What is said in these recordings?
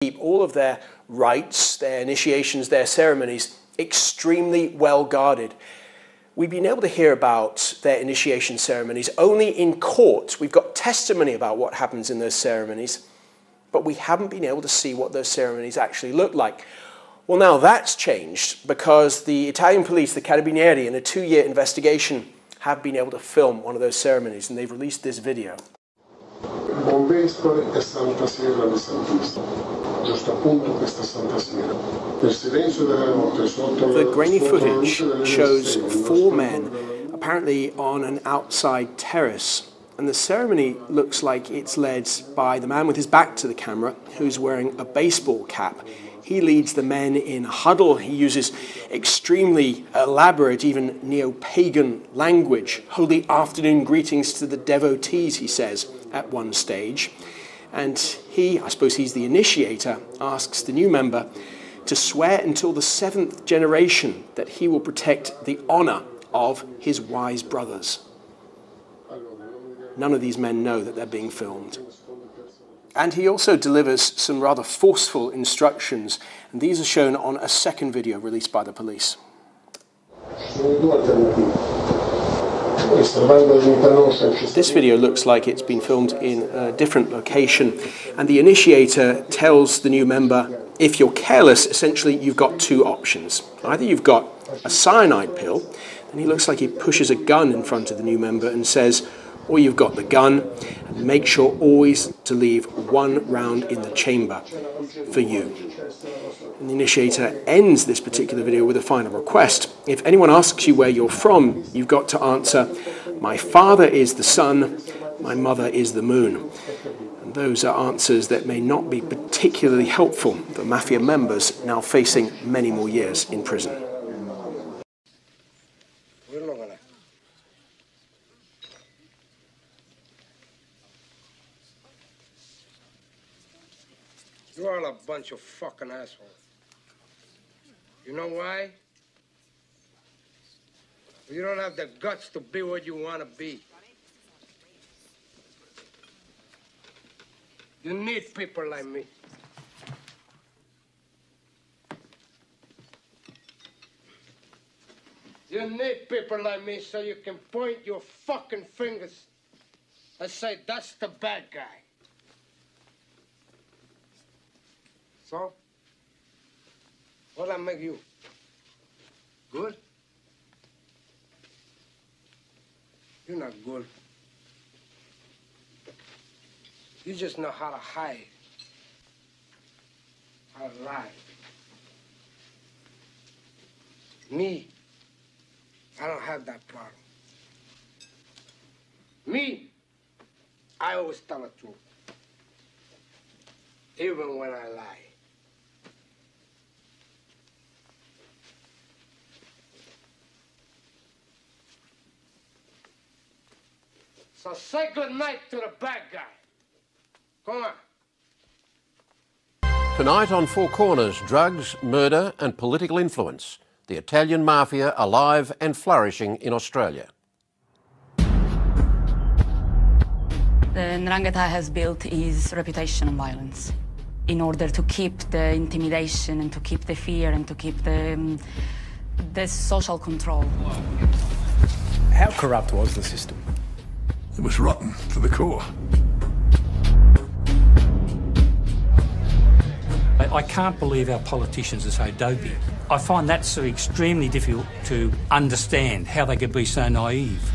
keep all of their rites, their initiations, their ceremonies extremely well guarded. We've been able to hear about their initiation ceremonies only in court. We've got testimony about what happens in those ceremonies, but we haven't been able to see what those ceremonies actually look like. Well, now that's changed because the Italian police, the Carabinieri, in a 2-year investigation, have been able to film one of those ceremonies, and they've released this video. The grainy footage shows 4 men apparently on an outside terrace, and the ceremony looks like it's led by the man with his back to the camera who's wearing a baseball cap. He leads the men in a huddle. He uses extremely elaborate, even neo-pagan language. Holy afternoon greetings to the devotees, he says at one stage. And he, I suppose he's the initiator, asks the new member to swear until the 7th generation that he will protect the honor of his wise brothers. None of these men know that they're being filmed. And he also delivers some rather forceful instructions, and these are shown on a second video released by the police. This video looks like it's been filmed in a different location, and the initiator tells the new member, if you're careless, essentially you've got 2 options. Either you've got a cyanide pill, and he looks like he pushes a gun in front of the new member and says, or you've got the gun, and make sure always to leave 1 round in the chamber for you. And the initiator ends this particular video with a final request. If anyone asks you where you're from, you've got to answer, my father is the sun, my mother is the moon. And those are answers that may not be particularly helpful for Mafia members now facing many more years in prison. You're all a bunch of fucking assholes. You know why? You don't have the guts to be what you want to be. You need people like me. You need people like me so you can point your fucking fingers and say, that's the bad guy. So, what'll that make you? Good? You're not good. You just know how to hide, how to lie. Me, I don't have that problem. Me, I always tell the truth, even when I lie. So say good night to the bad guy. Come on. Tonight on Four Corners, drugs, murder and political influence. The Italian Mafia alive and flourishing in Australia. The Ndrangheta has built his reputation on violence in order to keep the intimidation and to keep the fear and to keep the social control. How corrupt was the system? It was rotten to the core. I can't believe our politicians are so dopey. I find that so extremely difficult to understand how they could be so naive.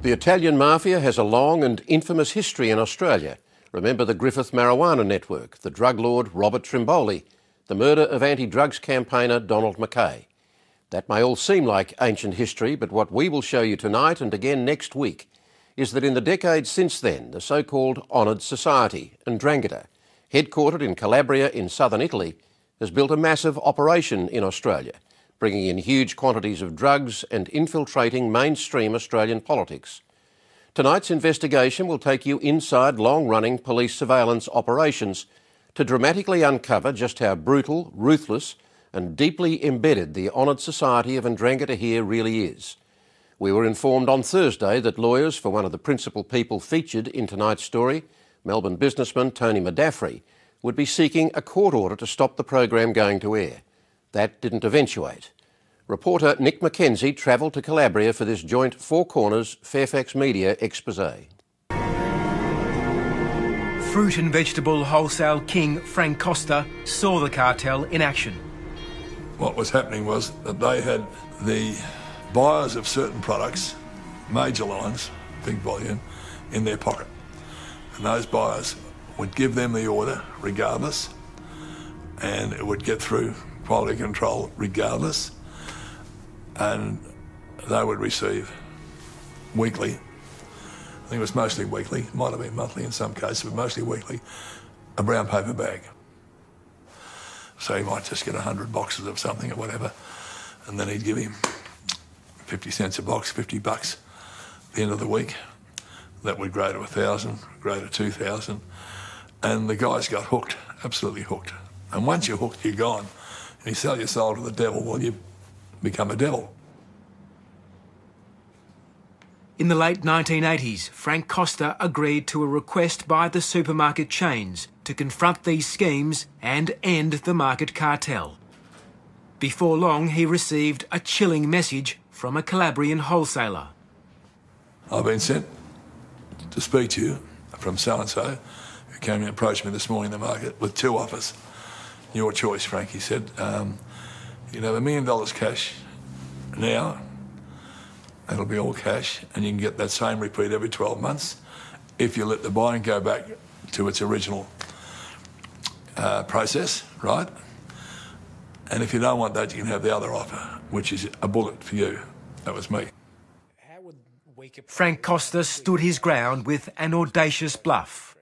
The Italian Mafia has a long and infamous history in Australia. Remember the Griffith marijuana network, the drug lord Robert Trimboli, the murder of anti-drugs campaigner Donald Mackay. That may all seem like ancient history, but what we will show you tonight and again next week is that in the decades since then, the so-called honoured society, Ndrangheta, headquartered in Calabria in southern Italy, has built a massive operation in Australia, bringing in huge quantities of drugs and infiltrating mainstream Australian politics. Tonight's investigation will take you inside long-running police surveillance operations to dramatically uncover just how brutal, ruthless and deeply embedded the honoured society of Ndrangheta here really is. We were informed on Thursday that lawyers for one of the principal people featured in tonight's story, Melbourne businessman Tony Madaffri, would be seeking a court order to stop the program going to air. That didn't eventuate. Reporter Nick McKenzie travelled to Calabria for this joint Four Corners Fairfax Media expose. Fruit and vegetable wholesale king Frank Costa saw the cartel in action. What was happening was that they had the buyers of certain products, major lines, big volume, in their pocket. And those buyers would give them the order regardless, and it would get through quality control regardless, and they would receive weekly, I think it was mostly weekly, might have been monthly in some cases, but mostly weekly, a brown paper bag. So he might just get 100 boxes of something or whatever, and then he'd give him 50 cents a box, $50 at the end of the week. That would grow to 1,000, grow to 2,000, and the guys got hooked, absolutely hooked. And once you're hooked, you're gone. And you sell your soul to the devil, well, you become a devil. In the late 1980s, Frank Costa agreed to a request by the supermarket chains to confront these schemes and end the market cartel. Before long, he received a chilling message from a Calabrian wholesaler. I've been sent to speak to you from so-and-so, who came and approached me this morning in the market with 2 offers. Your choice, Frank, he said. You can have $1 million cash now. That'll be all cash, and you can get that same repeat every 12 months if you let the buying go back to its original process, right? And if you don't want that, you can have the other offer, which is a bullet for you. That was me. Frank Costa stood his ground with an audacious bluff.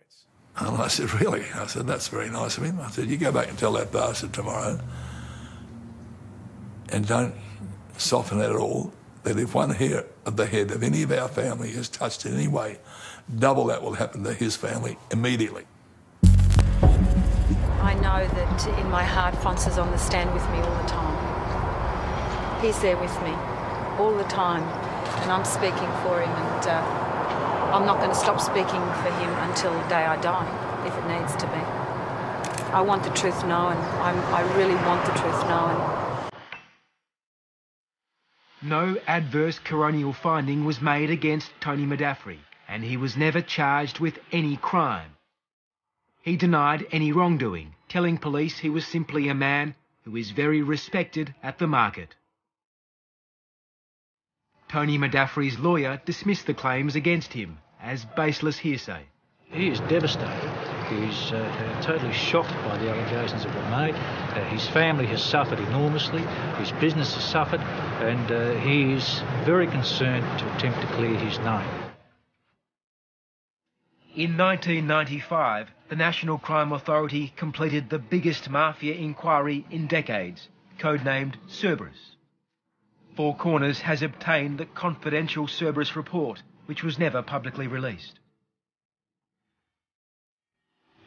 And I said, really? I said, that's very nice of him. I said, you go back and tell that bastard tomorrow, and don't soften it at all, that if one hair of the head of any of our family is touched in any way, double that will happen to his family immediately. I know that in my heart, Francis is on the stand with me all the time. He's there with me all the time, and I'm speaking for him, and I'm not going to stop speaking for him until the day I die, if it needs to be. I want the truth known. I really want the truth known. No adverse coronial finding was made against Tony Madaffri, and he was never charged with any crime. He denied any wrongdoing, telling police he was simply a man who is very respected at the market. Tony Madaffri's lawyer dismissed the claims against him as baseless hearsay. He is devastated. He's totally shocked by the allegations that were made. His family has suffered enormously. His business has suffered, and he is very concerned to attempt to clear his name. In 1995, the National Crime Authority completed the biggest mafia inquiry in decades, codenamed Cerberus. Four Corners has obtained the confidential Cerberus report, which was never publicly released.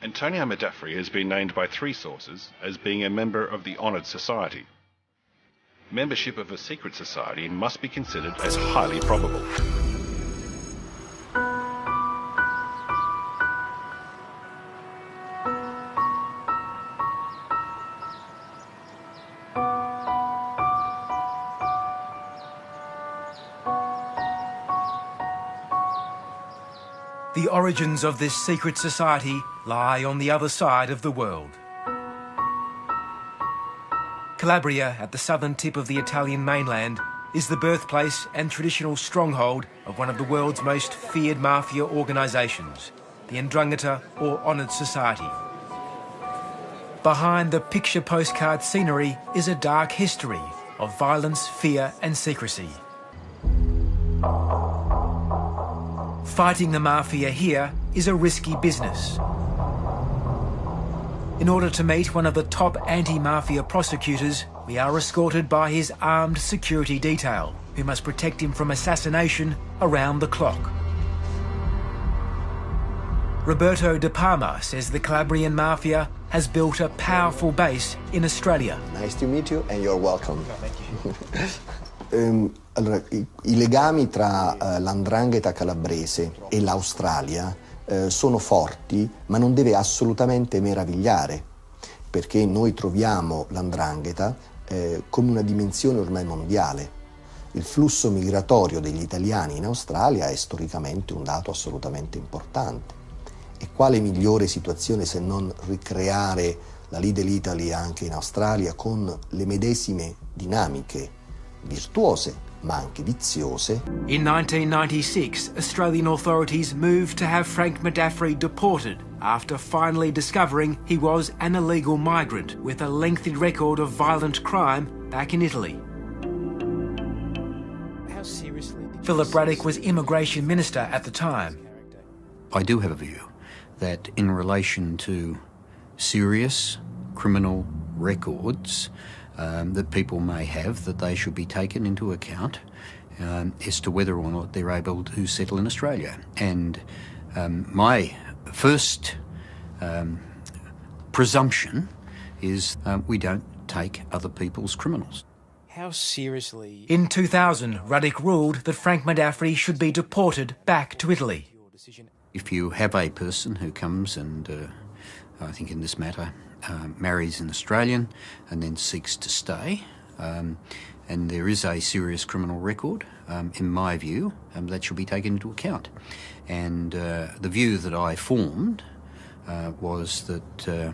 Antonio Madaffri has been named by 3 sources as being a member of the Honoured Society. Membership of a secret society must be considered as highly probable. The origins of this secret society lie on the other side of the world. Calabria, at the southern tip of the Italian mainland, is the birthplace and traditional stronghold of one of the world's most feared mafia organisations, the Ndrangheta, or Honoured Society. Behind the picture postcard scenery is a dark history of violence, fear and secrecy. Fighting the mafia here is a risky business. In order to meet one of the top anti-mafia prosecutors, we are escorted by his armed security detail, who must protect him from assassination around the clock. Roberto De Palma says the Calabrian Mafia has built a powerful base in Australia. Nice to meet you, and you're welcome. Thank you. Allora, i legami tra l'Ndrangheta calabrese e l'Australia sono forti, ma non deve assolutamente meravigliare, perché noi troviamo l'Ndrangheta con una dimensione ormai mondiale. Il flusso migratorio degli italiani in Australia è storicamente un dato assolutamente importante. E quale migliore situazione se non ricreare la Lidl Italy anche in Australia con le medesime dinamiche virtuose ma anche viziose. In 1996, Australian authorities moved to have Frank Modafferi deported after finally discovering he was an illegal migrant with a lengthy record of violent crime back in Italy. How seriously? Philip Ruddock was Immigration Minister at the time. I do have a view that in relation to serious criminal records that people may have, that they should be taken into account as to whether or not they're able to settle in Australia. And my first presumption is we don't take other people's criminals. How seriously? In 2000, Ruddock ruled that Frank Modafferi should be deported back to Italy. If you have a person who comes and, I think in this matter, marries an Australian and then seeks to stay, and there is a serious criminal record, in my view, that should be taken into account. And the view that I formed was that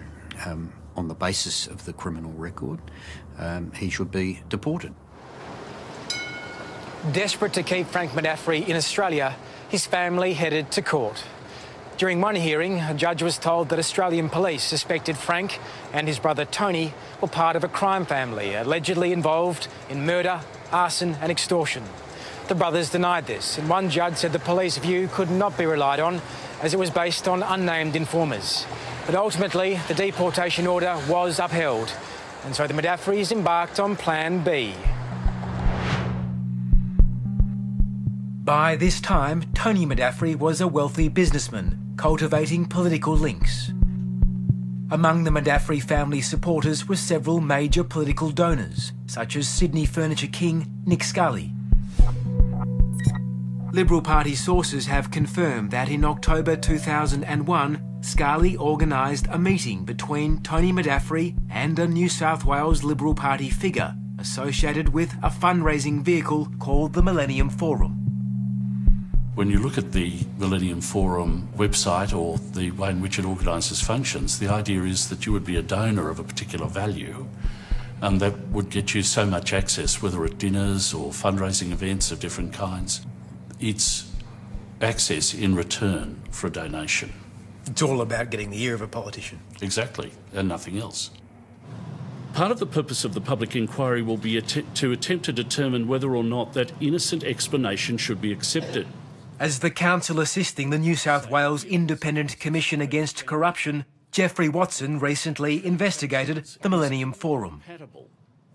on the basis of the criminal record, he should be deported. Desperate to keep Frank Modafferi in Australia, his family headed to court. During one hearing, a judge was told that Australian police suspected Frank and his brother Tony were part of a crime family allegedly involved in murder, arson and extortion. The brothers denied this, and one judge said the police view could not be relied on as it was based on unnamed informers. But ultimately, the deportation order was upheld, and so the Modafferis embarked on Plan B. By this time, Tony Modafferi was a wealthy businessman, cultivating political links. Among the Modafferi family supporters were several major political donors, such as Sydney furniture king Nick Scully. Liberal Party sources have confirmed that in October 2001, Scully organised a meeting between Tony Modafferi and a New South Wales Liberal Party figure associated with a fundraising vehicle called the Millennium Forum. When you look at the Millennium Forum website or the way in which it organises functions, the idea is that you would be a donor of a particular value and that would get you so much access, whether at dinners or fundraising events of different kinds. It's access in return for a donation. It's all about getting the ear of a politician. Exactly, and nothing else. Part of the purpose of the public inquiry will be to attempt to determine whether or not that innocent explanation should be accepted. As the counsel assisting the New South Wales Independent Commission Against Corruption, Geoffrey Watson recently investigated the Millennium Forum.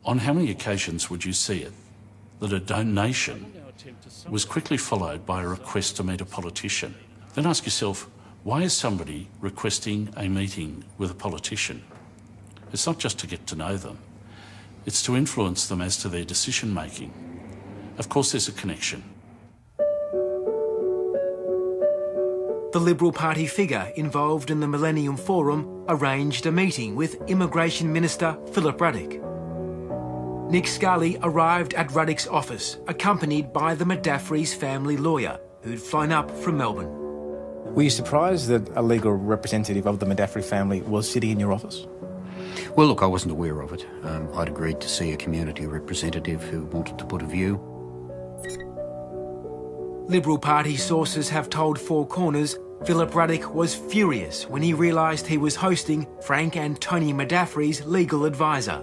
On how many occasions would you see it that a donation was quickly followed by a request to meet a politician? Then ask yourself, why is somebody requesting a meeting with a politician? It's not just to get to know them, it's to influence them as to their decision making. Of course there's a connection. The Liberal Party figure involved in the Millennium Forum arranged a meeting with Immigration Minister Philip Ruddock. Nick Scully arrived at Ruddock's office, accompanied by the Modafferi's family lawyer, who'd flown up from Melbourne. Were you surprised that a legal representative of the Modafferi family was sitting in your office? Well, look, I wasn't aware of it. I'd agreed to see a community representative who wanted to put a view. Liberal Party sources have told Four Corners Philip Ruddock was furious when he realised he was hosting Frank and Tony Modafferi's legal advisor.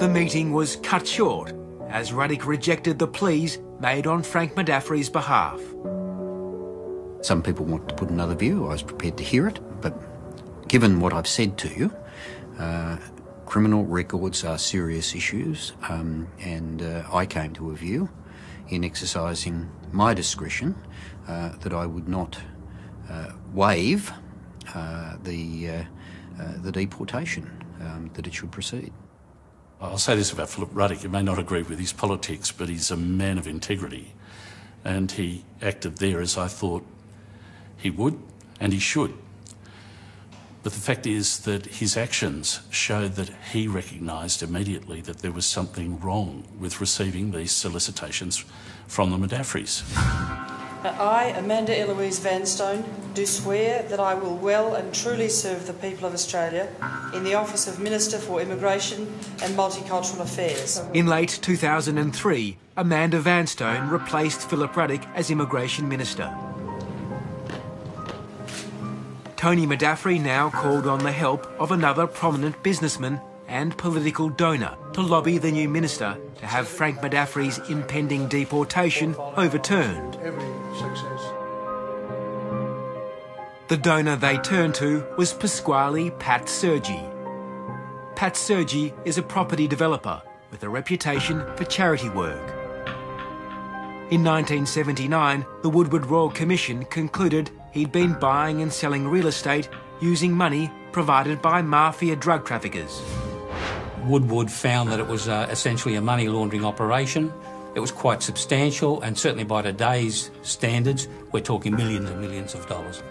The meeting was cut short as Ruddock rejected the pleas made on Frank Modafferi's behalf. Some people wanted to put another view. I was prepared to hear it, but given what I've said to you, criminal records are serious issues, and I came to a view in exercising my discretion that I would not waive the deportation, that it should proceed. I'll say this about Philip Ruddock, you may not agree with his politics, but he's a man of integrity, and he acted there as I thought he would and he should. But the fact is that his actions showed that he recognised immediately that there was something wrong with receiving these solicitations from the Madaffries. I, Amanda Eloise Vanstone, do swear that I will well and truly serve the people of Australia in the office of Minister for Immigration and Multicultural Affairs. In late 2003, Amanda Vanstone replaced Philip Ruddock as Immigration Minister. Tony Madaffri now called on the help of another prominent businessman and political donor to lobby the new minister to have Frank Madaffri's impending deportation overturned. The donor they turned to was Pasquale Pat Sergi. Pat Sergi is a property developer with a reputation for charity work. In 1979, the Woodward Royal Commission concluded he'd been buying and selling real estate using money provided by Mafia drug traffickers. Woodward found that it was essentially a money laundering operation. It was quite substantial, and certainly by today's standards, we're talking millions and millions of dollars.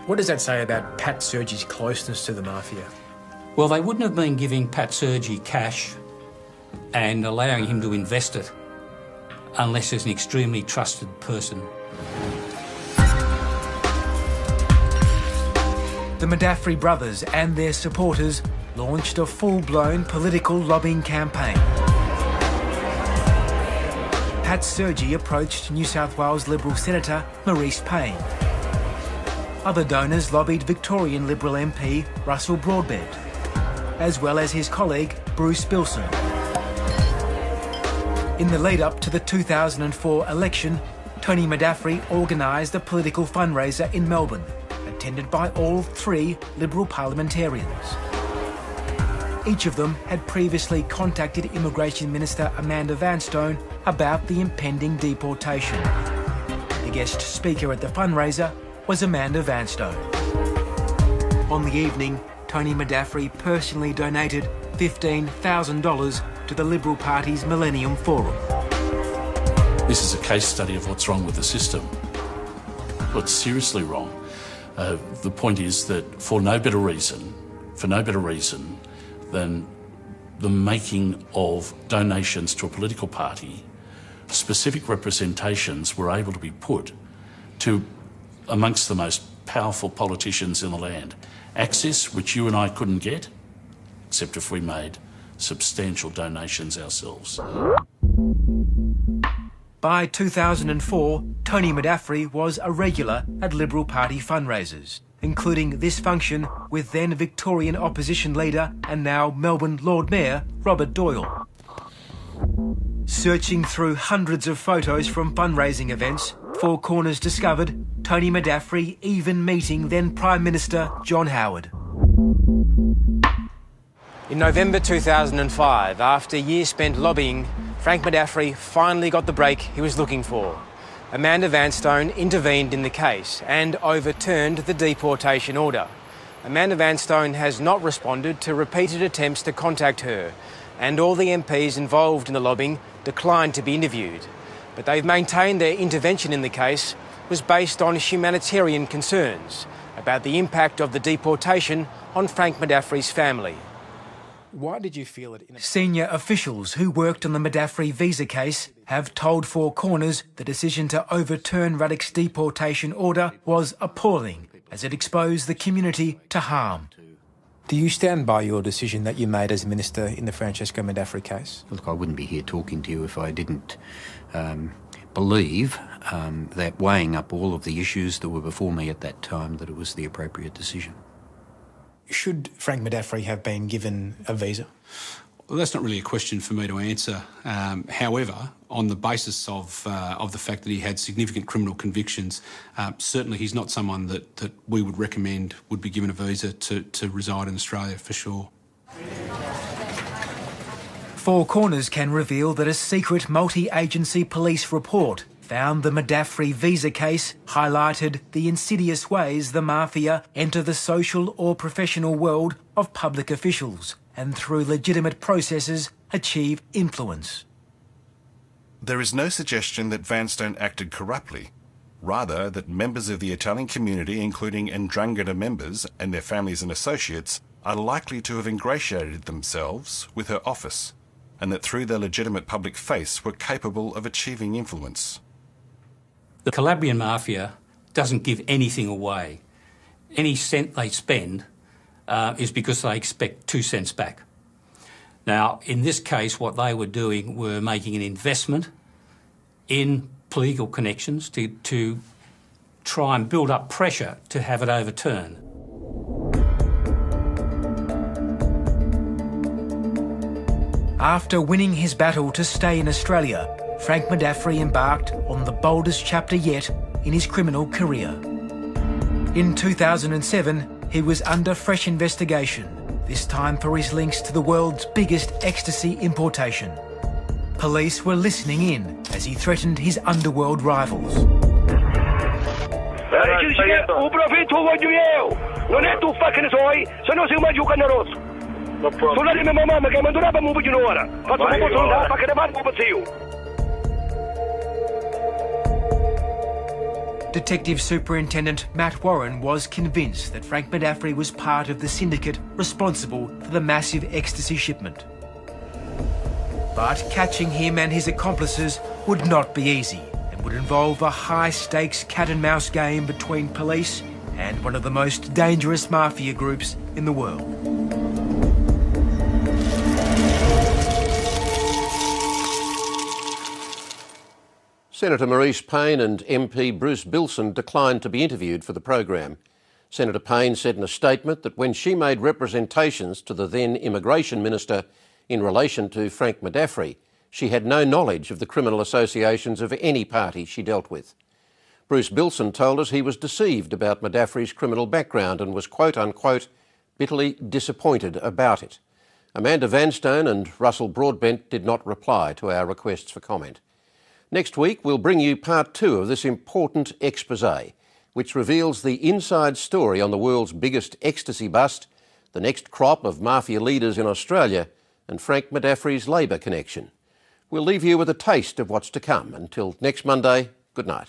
What does that say about Pat Sergi's closeness to the Mafia? Well, they wouldn't have been giving Pat Sergi cash and allowing him to invest it unless there's an extremely trusted person. The Madaffri brothers and their supporters launched a full-blown political lobbying campaign. Pat Sergi approached New South Wales Liberal Senator Maurice Payne. Other donors lobbied Victorian Liberal MP Russell Broadbent, as well as his colleague Bruce Bilson. In the lead-up to the 2004 election, Tony Madaffri organised a political fundraiser in Melbourne, attended by all three Liberal parliamentarians. Each of them had previously contacted Immigration Minister Amanda Vanstone about the impending deportation. The guest speaker at the fundraiser was Amanda Vanstone. On the evening, Tony Madaffri personally donated $15,000 to the Liberal Party's Millennium Forum. This is a case study of what's wrong with the system. What's seriously wrong. The point is that for no better reason than the making of donations to a political party, specific representations were able to be put to amongst the most powerful politicians in the land. Access which you and I couldn't get, except if we made substantial donations ourselves. By 2004, Tony Madaffri was a regular at Liberal Party fundraisers, including this function with then Victorian opposition leader and now Melbourne Lord Mayor Robert Doyle. Searching through hundreds of photos from fundraising events, Four Corners discovered Tony Madaffri even meeting then Prime Minister John Howard. In November 2005, after years spent lobbying, Frank Madaffri finally got the break he was looking for. Amanda Vanstone intervened in the case and overturned the deportation order. Amanda Vanstone has not responded to repeated attempts to contact her, and all the MPs involved in the lobbying declined to be interviewed. But they've maintained their intervention in the case was based on humanitarian concerns about the impact of the deportation on Frank Madaffri's family. Why did you feel it? Senior officials who worked on the Madaffri visa case have told Four Corners the decision to overturn Ruddock's deportation order was appalling, as it exposed the community to harm. Do you stand by your decision that you made as Minister in the Francesco Madaffri case? Look, I wouldn't be here talking to you if I didn't believe that weighing up all of the issues that were before me at that time, that it was the appropriate decision. Should Frank Madaffri have been given a visa? Well, that's not really a question for me to answer. However, on the basis of the fact that he had significant criminal convictions, certainly he's not someone that we would recommend would be given a visa to reside in Australia, for sure. Four Corners can reveal that a secret multi-agency police report found the Madaffri visa case highlighted the insidious ways the Mafia enter the social or professional world of public officials and through legitimate processes achieve influence. There is no suggestion that Vanstone acted corruptly, rather that members of the Italian community, including Ndrangheta members and their families and associates, are likely to have ingratiated themselves with her office, and that through their legitimate public face were capable of achieving influence. The Calabrian Mafia doesn't give anything away. Any cent they spend is because they expect 2 cents back. Now, in this case, what they were doing were making an investment in political connections to try and build up pressure to have it overturned. After winning his battle to stay in Australia, Frank Modafferi embarked on the boldest chapter yet in his criminal career. In 2007, he was under fresh investigation, this time for his links to the world's biggest ecstasy importation. Police were listening in as he threatened his underworld rivals. Detective Superintendent Matt Warren was convinced that Frank Modafferi was part of the syndicate responsible for the massive ecstasy shipment. But catching him and his accomplices would not be easy and would involve a high-stakes cat-and-mouse game between police and one of the most dangerous mafia groups in the world. Senator Maurice Payne and MP Bruce Bilson declined to be interviewed for the program. Senator Payne said in a statement that when she made representations to the then Immigration Minister in relation to Frank Modafferi, she had no knowledge of the criminal associations of any party she dealt with. Bruce Bilson told us he was deceived about Modafferi's criminal background and was quote-unquote bitterly disappointed about it. Amanda Vanstone and Russell Broadbent did not reply to our requests for comment. Next week, we'll bring you part 2 of this important exposé, which reveals the inside story on the world's biggest ecstasy bust, the next crop of mafia leaders in Australia, and Frank Modafferi's Labor connection. We'll leave you with a taste of what's to come. Until next Monday, good night.